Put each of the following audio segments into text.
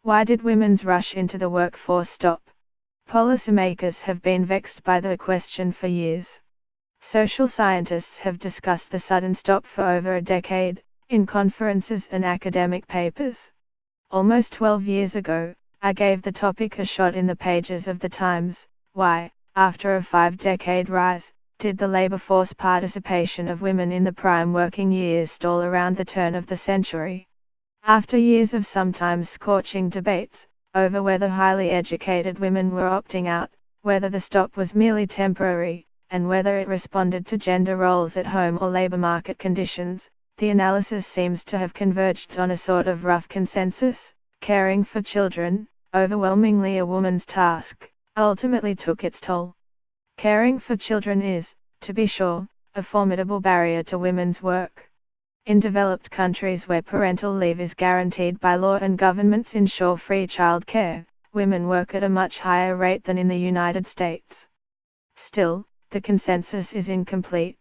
Why did women's rush into the workforce stop? Policymakers have been vexed by the question for years. Social scientists have discussed the sudden stop for over a decade, in conferences and academic papers. Almost 12 years ago, I gave the topic a shot in the pages of the Times. Why, after a 5-decade rise, did the labor force participation of women in the prime working years stall around the turn of the century? After years of sometimes scorching debates over whether highly educated women were opting out, whether the stop was merely temporary, and whether it responded to gender roles at home or labor market conditions, the analysis seems to have converged on a sort of rough consensus. Caring for children, overwhelmingly a woman's task, ultimately took its toll. Caring for children is, to be sure, a formidable barrier to women's work. In developed countries where parental leave is guaranteed by law and governments ensure free child care, women work at a much higher rate than in the United States. Still, the consensus is incomplete.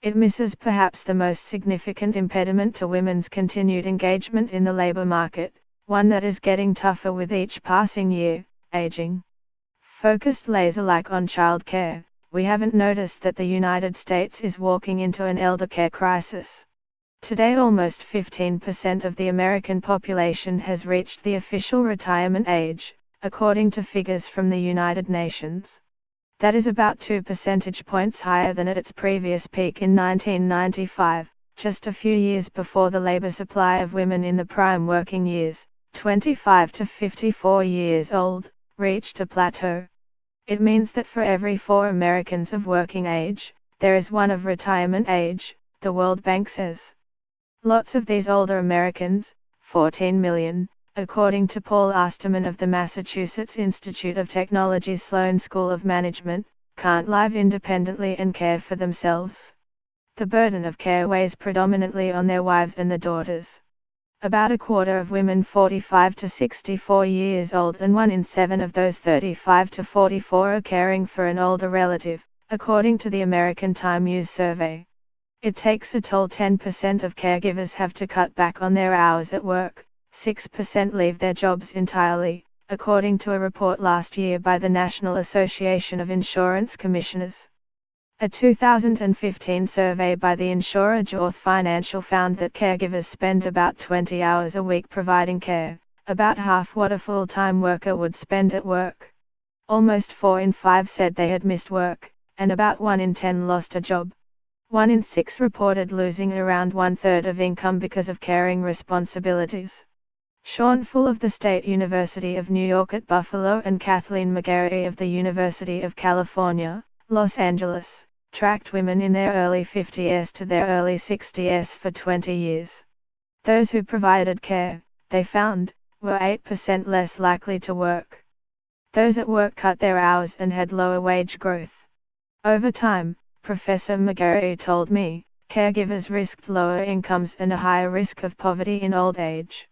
It misses perhaps the most significant impediment to women's continued engagement in the labor market, one that is getting tougher with each passing year: aging. Focused laser-like on child care, we haven't noticed that the United States is walking into an elder care crisis. Today almost 15% of the American population has reached the official retirement age, according to figures from the United Nations. That is about 2 percentage points higher than at its previous peak in 1995, just a few years before the labor supply of women in the prime working years, 25 to 54 years old, reached a plateau. It means that for every 4 Americans of working age, there is one of retirement age, the World Bank says. Lots of these older Americans, 14 million, according to Paul Osterman of the Massachusetts Institute of Technology's Sloan School of Management, can't live independently and care for themselves. The burden of care weighs predominantly on their wives and the daughters. About a quarter of women 45 to 64 years old and 1 in 7 of those 35 to 44 are caring for an older relative, according to the American Time Use Survey. It takes a toll. 10% of caregivers have to cut back on their hours at work, 6% leave their jobs entirely, according to a report last year by the National Association of Insurance Commissioners. A 2015 survey by the insurer Jorth Financial found that caregivers spend about 20 hours a week providing care, about half what a full-time worker would spend at work. Almost 4 in 5 said they had missed work, and about 1 in 10 lost a job. 1 in 6 reported losing around 1/3 of income because of caring responsibilities. Sean Full of the State University of New York at Buffalo and Kathleen McGarry of the University of California, Los Angeles, tracked women in their early 50s to their early 60s for 20 years. Those who provided care, they found, were 8% less likely to work. Those at work cut their hours and had lower wage growth. Over time, Professor McGarry told me, caregivers risked lower incomes and a higher risk of poverty in old age.